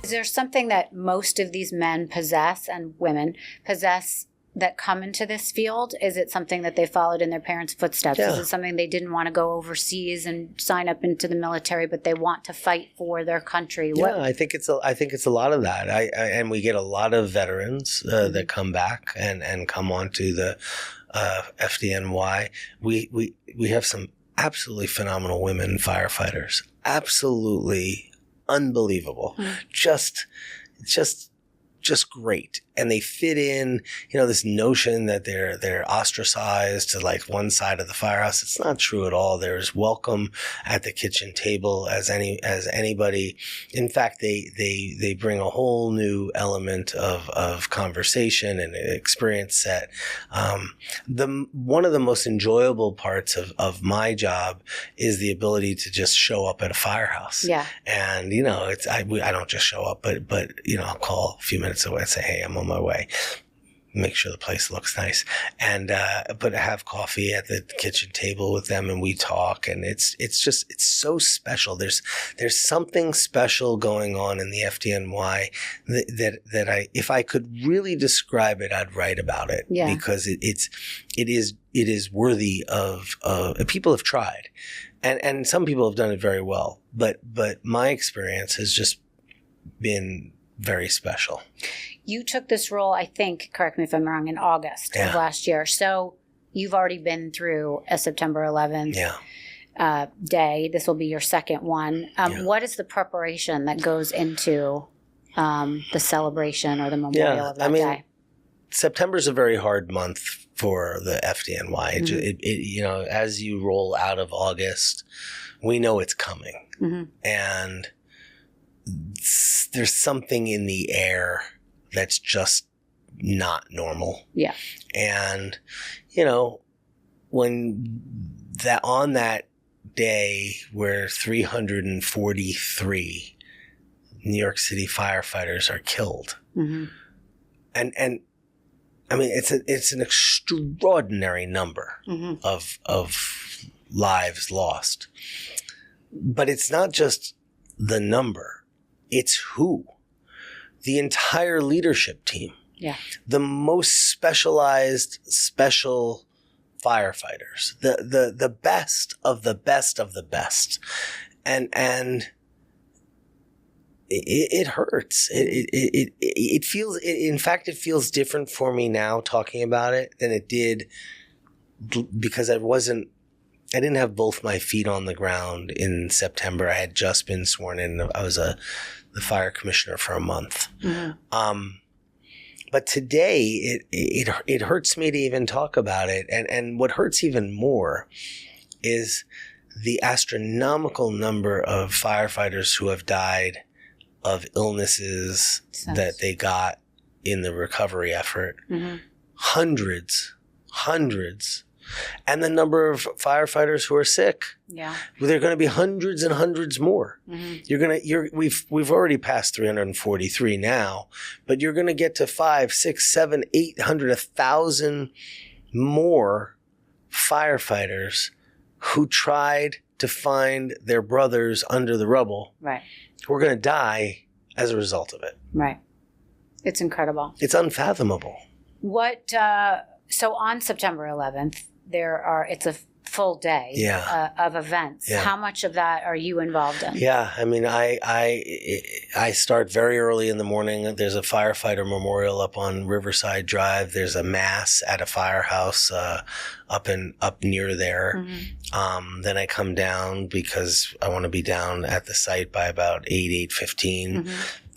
Is there something that most of these men possess and women possess that come into this field? Is it something that they followed in their parents' footsteps? Yeah. Is it something they didn't want to go overseas and sign up into the military, but they want to fight for their country? Yeah, I think it's a lot of that. And we get a lot of veterans that come back and come onto the FDNY. We have some absolutely phenomenal women firefighters. Absolutely unbelievable. Just great. And they fit in, this notion that they're ostracized to like one side of the firehouse. It's not true at all. They're as welcome at the kitchen table as anybody. In fact, they bring a whole new element of conversation and experience set. One of the most enjoyable parts of my job is the ability to just show up at a firehouse. Yeah. And, I don't just show up, but I'll call a few minutes away and say, hey, I'm on my way. Make sure the place looks nice, and but have coffee at the kitchen table with them, and we talk, and it's so special. There's something special going on in the FDNY that if I could really describe it, I'd write about it. Yeah. Because it is worthy of people have tried, and some people have done it very well, but my experience has just been very special. You took this role, I think, correct me if I'm wrong, in August of last year. So you've already been through a September 11th day. This will be your second one. What is the preparation that goes into the celebration or the memorial of that day? September is a very hard month for the FDNY. Mm-hmm. As you roll out of August, we know it's coming. Mm-hmm. And there's something in the air that's just not normal. Yeah. And, when on that day where 343 New York City firefighters are killed, mm-hmm. and it's an extraordinary number mm-hmm. of lives lost. But it's not just the number, it's who. The entire leadership team. Yeah. The most specialized, special firefighters. The best of the best of the best. And it hurts. It feels, in fact, it feels different for me now talking about it than it did because I didn't have both my feet on the ground in September. I had just been sworn in. I was the fire commissioner for a month. Mm-hmm. But today it hurts me to even talk about it. And what hurts even more is the astronomical number of firefighters who have died of illnesses that they got in the recovery effort. Mm-hmm. Hundreds. And the number of firefighters who are sick. Yeah. There are going to be hundreds and hundreds more. Mm-hmm. We've already passed 343 now, but you're going to get to 500, 600, 700, 800, 1,000 more firefighters who tried to find their brothers under the rubble. Right. Who are going to die as a result of it. Right. It's incredible. It's unfathomable. So on September 11th, it's a full day of events. Yeah. How much of that are you involved in? Yeah, I start very early in the morning. There's a firefighter memorial up on Riverside Drive. There's a mass at a firehouse up near there. Mm-hmm. Then I come down because I want to be down at the site by about 8:15. Mm-hmm.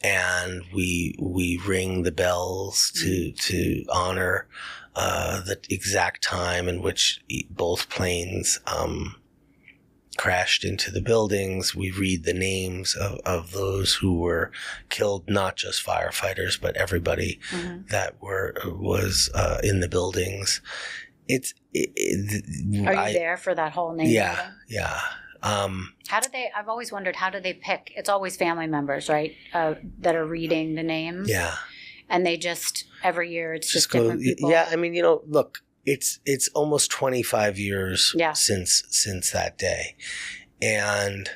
And we ring the bells to honor the exact time in which both planes crashed into the buildings. We read the names of those who were killed, not just firefighters, but everybody mm-hmm. that was in the buildings. Are you there for that whole name? Yeah, yeah. I've always wondered, how do they pick? It's always family members, right? That are reading the names. Yeah. And they just, every year it's just different people. Yeah. Look, it's almost 25 years since that day. And,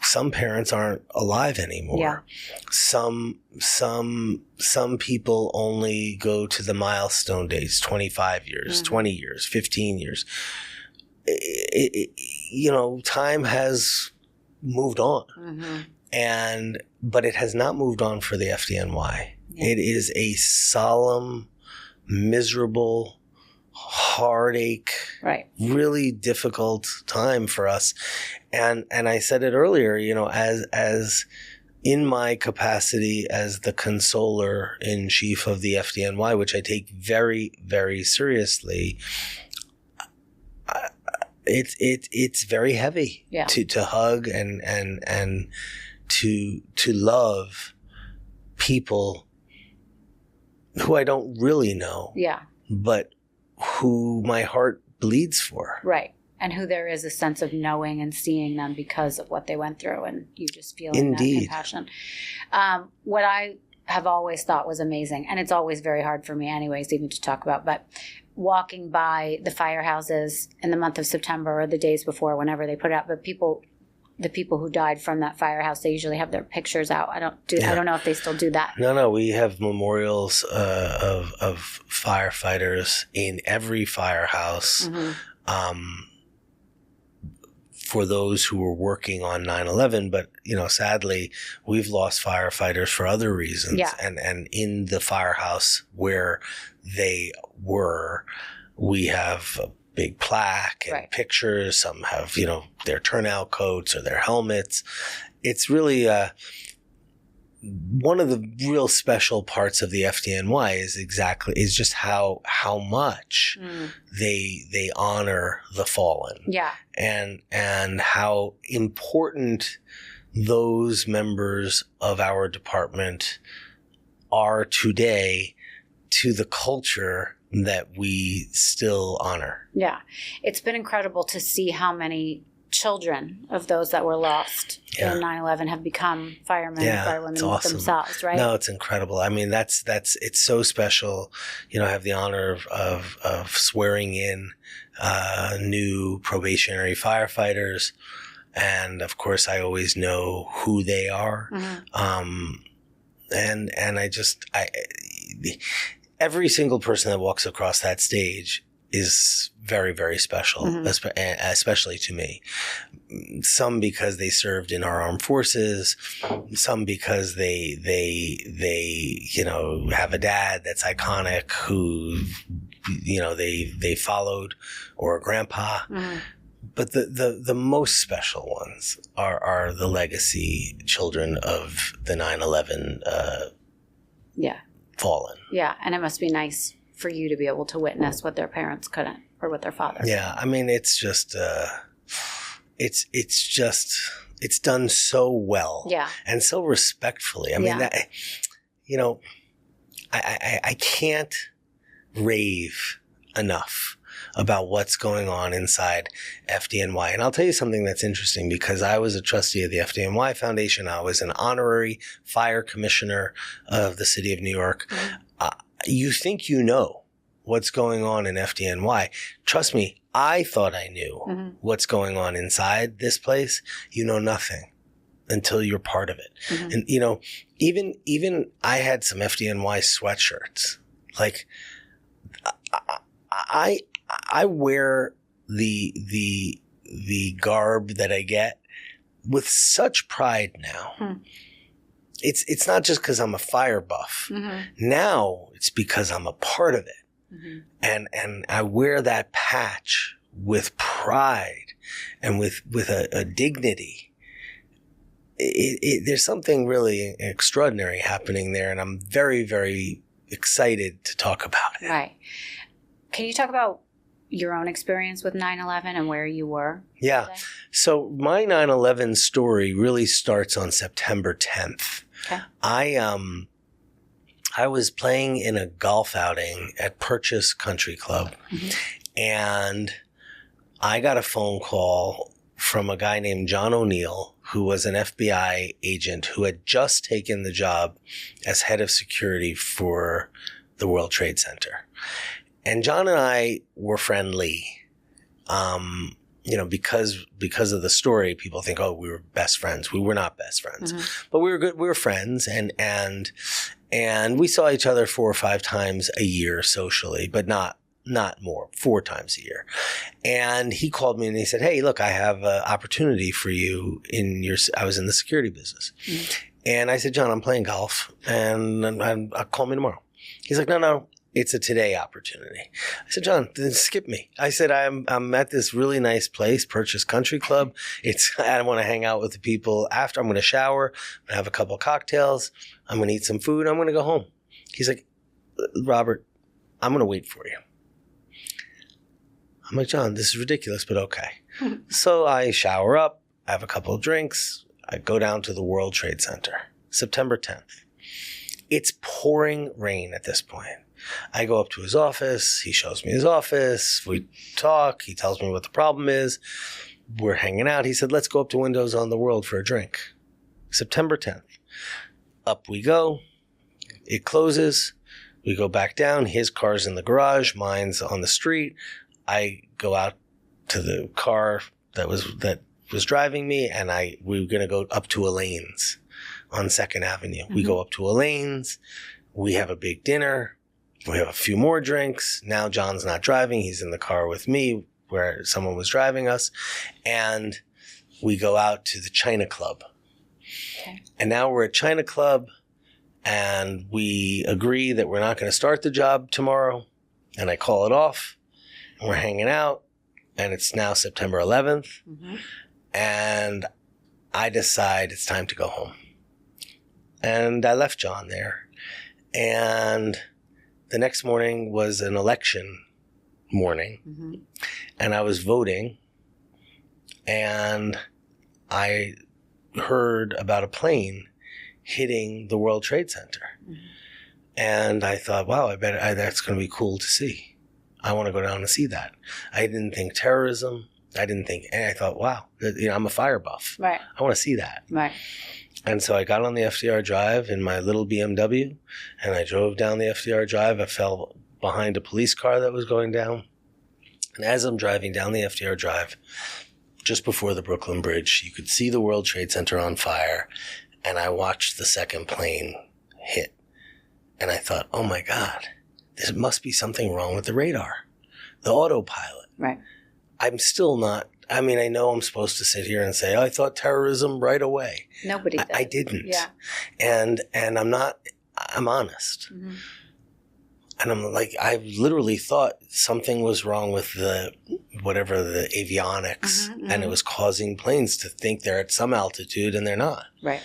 some parents aren't alive anymore. Yeah. Some people only go to the milestone dates, 25 years, 20 years, 15 years. Time has moved on. But it has not moved on for the FDNY. Yeah. It is a solemn, miserable, heartache, really difficult time for us. And I said it earlier, as in my capacity as the consoler in chief of the FDNY, which I take very, very seriously, it's very heavy to hug and to love people who I don't really know, but who my heart bleeds for. Right. And who there is a sense of knowing and seeing them because of what they went through, and you just feeling that compassion. What I have always thought was amazing, and it's always very hard for me anyways, even to talk about, but walking by the firehouses in the month of September or the days before, whenever they put it out, but the people who died from that firehouse, they usually have their pictures out. I don't know if they still do that. No, we have memorials of firefighters in every firehouse. For those who were working on 9/11, but sadly, we've lost firefighters for other reasons. Yeah. And in the firehouse where they were, we have a big plaque and pictures. Some have their turnout coats or their helmets. It's really one of the real special parts of the FDNY is just how much they honor the fallen. Yeah. And how important those members of our department are today to the culture that we still honor. Yeah. It's been incredible to see how many children of those that were lost in 9/11 have become firemen and firewomen themselves, right? No, it's incredible. I mean, it's so special. I have the honor of swearing in new probationary firefighters. And of course, I always know who they are. And every single person that walks across that stage is very, very special, especially to me. Some because they served in our armed forces, some because they have a dad that's iconic who, they followed, or a grandpa. But the most special ones are the legacy children of the 9/11 fallen. Yeah, and it must be nice for you to be able to witness what their parents couldn't, or what their father couldn't. Yeah, I mean, it's just it's done so well, and so respectfully. I mean, I can't rave enough about what's going on inside FDNY. And I'll tell you something that's interesting, because I was a trustee of the FDNY Foundation. I was an honorary fire commissioner of the city of New York. You think you know what's going on in FDNY. Trust me, I thought I knew what's going on inside this place. You know nothing until you're part of it. And, even I had some FDNY sweatshirts. Like, I wear the garb that I get with such pride now. It's not just because I'm a fire buff. Now it's because I'm a part of it. And I wear that patch with pride and with a dignity. There's something really extraordinary happening there, and I'm very, very excited to talk about it. Right. Can you talk about your own experience with 9/11 and where you were? Yeah. Today? So my 9/11 story really starts on September 10th. Okay. I was playing in a golf outing at Purchase Country Club, and I got a phone call from a guy named John O'Neill, who was an FBI agent who had just taken the job as head of security for the World Trade Center. And John and I were friendly. because of the story, people think, oh, we were best friends. We were not best friends, but we were good. We were friends, and we saw each other 4 or 5 times a year socially, but not more, 4 times a year. And he called me and he said, hey, look, I have an opportunity for you I was in the security business. And I said, John, I'm playing golf and I'll call me tomorrow. He's like, no, it's a today opportunity. I said, John, then skip me. I said, I'm at this really nice place, Purchase Country Club. I want to hang out with the people after. I'm going to shower. I'm going to have a couple of cocktails. I'm going to eat some food. I'm going to go home. He's like, Robert, I'm going to wait for you. I'm like, John, this is ridiculous, but okay. So I shower up, I have a couple of drinks, I go down to the World Trade Center, September 10th. It's pouring rain at this point. I go up to his office, he shows me his office, we talk, he tells me what the problem is, we're hanging out. He said, let's go up to Windows on the World for a drink. September 10th. Up we go, it closes, we go back down, his car's in the garage, mine's on the street. I go out to the car that was driving me, and we were going to go up to Elaine's on 2nd Avenue. We go up to Elaine's. We have a big dinner. We have a few more drinks. Now John's not driving. He's in the car with me where someone was driving us. And we go out to the China Club. Okay. And now we're at China Club, and we agree that we're not going to start the job tomorrow. And I call it off. And we're hanging out, and it's now September 11th, and I decide it's time to go home. And I left John there, and the next morning was an election morning, and I was voting, and I heard about a plane hitting the World Trade Center, and I thought, wow, that's going to be cool to see. I want to go down and see that. I didn't think terrorism. And I thought, wow, I'm a fire buff. Right. I want to see that. Right. And so I got on the FDR Drive in my little BMW, and I drove down the FDR Drive. I fell behind a police car that was going down. And as I'm driving down the FDR Drive, just before the Brooklyn Bridge, you could see the World Trade Center on fire, and I watched the second plane hit. And I thought, oh my God. There must be something wrong with the radar, the autopilot. Right. I'm still not, I know I'm supposed to sit here and say, I thought terrorism right away. Nobody did. I didn't. Yeah. And I'm honest. And I'm like, I literally thought something was wrong with the avionics, and it was causing planes to think they're at some altitude and they're not. Right.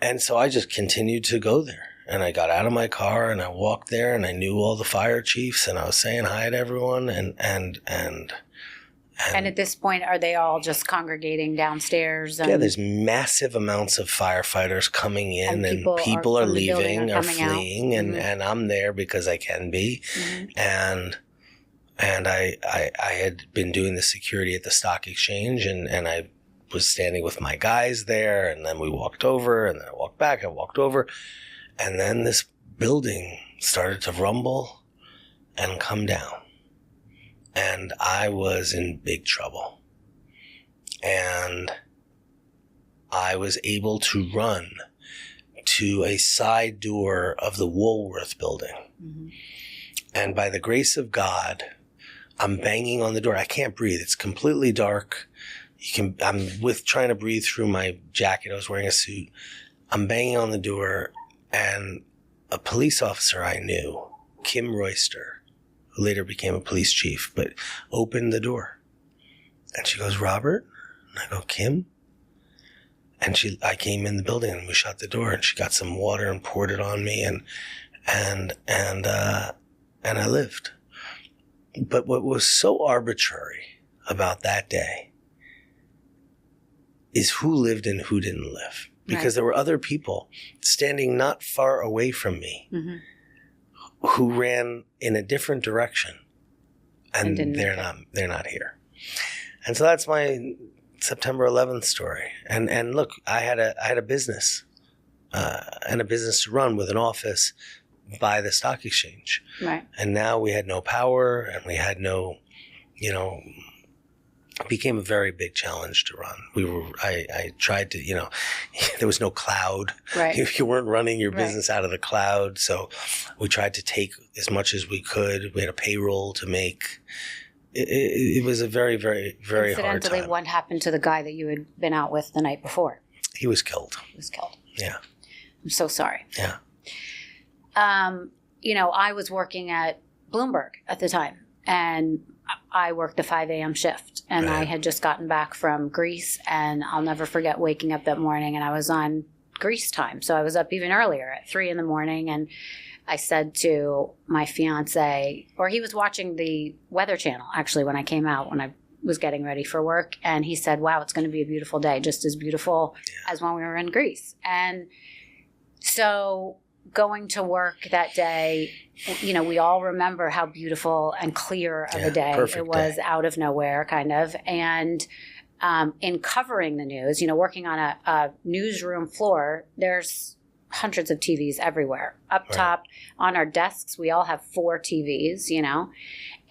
And so I just continued to go there. And I got out of my car and I walked there, and I knew all the fire chiefs, and I was saying hi to everyone, and at this point, are they all just congregating downstairs? Yeah, there's massive amounts of firefighters coming in, and people are leaving or fleeing, and I'm there because I can be, and I had been doing the security at the stock exchange, and I was standing with my guys there, and then we walked over, and then I walked back, I walked over. And then this building started to rumble and come down. And I was in big trouble. And I was able to run to a side door of the Woolworth building. And by the grace of God, I'm banging on the door. I can't breathe. It's completely dark. I'm trying to breathe through my jacket. I was wearing a suit. I'm banging on the door. And a police officer I knew, Kim Royster, who later became a police chief, but opened the door. And she goes, Robert? And I go, Kim? And I came in the building, and we shut the door, and she got some water and poured it on me, and I lived. But what was so arbitrary about that day is who lived and who didn't live. Because there were other people standing not far away from me who ran in a different direction, and they're not here. And so that's my September 11th story. And look, I had a business and a business to run with an office by the stock exchange. Right. And now we had no power, and we had no became a very big challenge to run. I tried to, there was no cloud. Right. You weren't running your business out of the cloud. So we tried to take as much as we could. We had a payroll to make. It was a very, very, very hard time. Incidentally, what happened to the guy that you had been out with the night before? He was killed. Yeah. I'm so sorry. Yeah. I was working at Bloomberg at the time, and I worked a 5 a.m. shift, and I had just gotten back from Greece, and I'll never forget waking up that morning, and I was on Greece time. So I was up even earlier at 3 a.m, and I said to my fiance, or he was watching the Weather Channel, actually, when I came out, when I was getting ready for work, and he said, wow, it's going to be a beautiful day, just as beautiful as when we were in Greece. And so going to work that day, we all remember how beautiful and clear of a day it was, out of nowhere, kind of. And in covering the news, working on a newsroom floor, there's hundreds of TVs everywhere. Up top on our desks, we all have 4 TVs,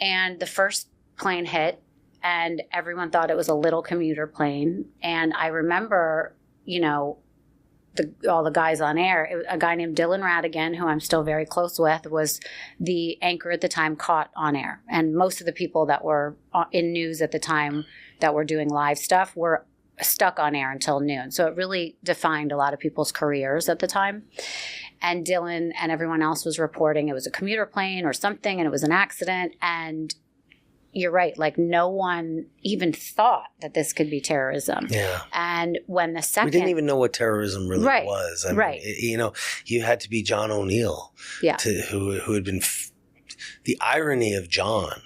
and the first plane hit, and everyone thought it was a little commuter plane. And I remember, all the guys on air, a guy named Dylan Radigan, who I'm still very close with, was the anchor at the time, caught on air. And most of the people that were in news at the time that were doing live stuff were stuck on air until noon. So it really defined a lot of people's careers at the time. And Dylan and everyone else was reporting it was a commuter plane or something, and it was an accident. And you're right. Like, no one even thought that this could be terrorism. Yeah. And when the second... We didn't even know what terrorism really was. I mean, you had to be John O'Neill, who had been... The irony of John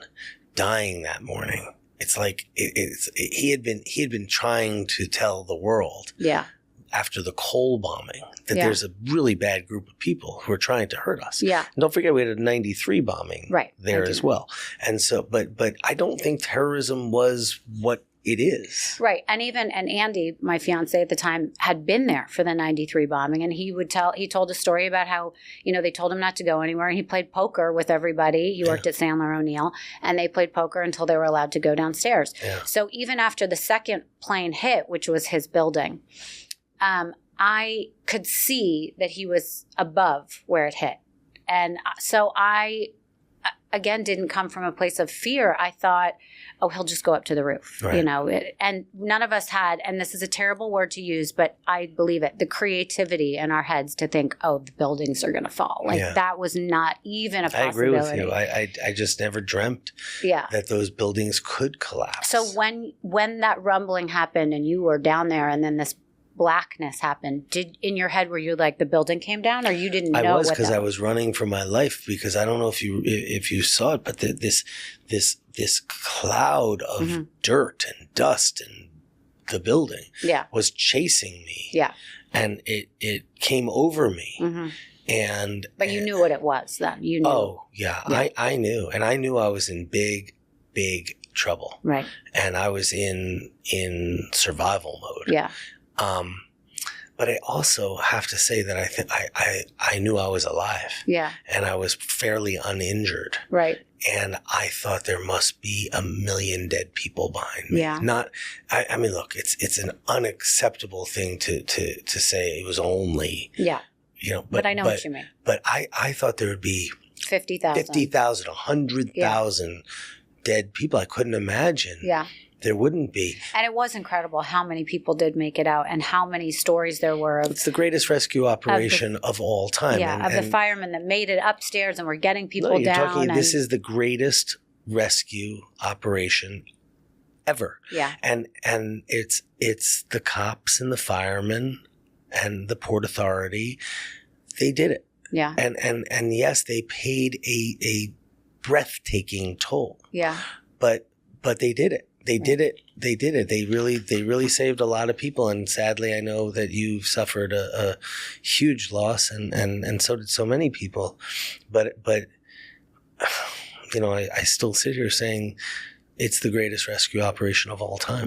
dying that morning, it's like he had been trying to tell the world after the Cole bombing that there's a really bad group of people who are trying to hurt us. Yeah. And don't forget, we had a 93 bombing there as well. And so, but I don't think terrorism was what it is. Right. And Andy, my fiance at the time, had been there for the 93 bombing. And he told a story about how, they told him not to go anywhere. And he played poker with everybody. He worked at Sandler O'Neill, and they played poker until they were allowed to go downstairs. Yeah. So even after the second plane hit, which was his building, I could see that he was above where it hit. And so I, again, didn't come from a place of fear. I thought, oh, he'll just go up to the roof, and none of us had, and this is a terrible word to use, but I believe it, the creativity in our heads to think, oh, the buildings are going to fall. That was not even a possibility. I agree with you. I just never dreamt that those buildings could collapse. So when that rumbling happened and you were down there, and then this blackness happened, in your head were you like the building came down, or you didn't know? I was, because I was running for my life, because I don't know if you saw it, but this cloud of dirt and dust and the building was chasing me. Yeah. And it came over me. Mm-hmm. But you knew what it was then. You knew. Oh, yeah. I knew. And I knew I was in big, big trouble. Right. And I was in survival mode. Yeah. But I also have to say that I knew I was alive. Yeah. And I was fairly uninjured. Right. And I thought there must be 1 million dead people behind me. Yeah. I mean, look, it's an unacceptable thing to say it was only. Yeah. But I know what you mean. But I thought there would be 50,000, 100,000 dead people. I couldn't imagine. Yeah. There wouldn't be. And it was incredible how many people did make it out, and how many stories there were. It's the greatest rescue operation of all time. Yeah, and the firemen that made it upstairs and were getting people down. This is the greatest rescue operation ever. Yeah. And it's the cops and the firemen and the Port Authority. They did it. Yeah. And yes, they paid a breathtaking toll. Yeah. But they did it. They did it. They did it. They really saved a lot of people. And sadly, I know that you suffered a huge loss, and so did so many people. But I still sit here saying it's the greatest rescue operation of all time.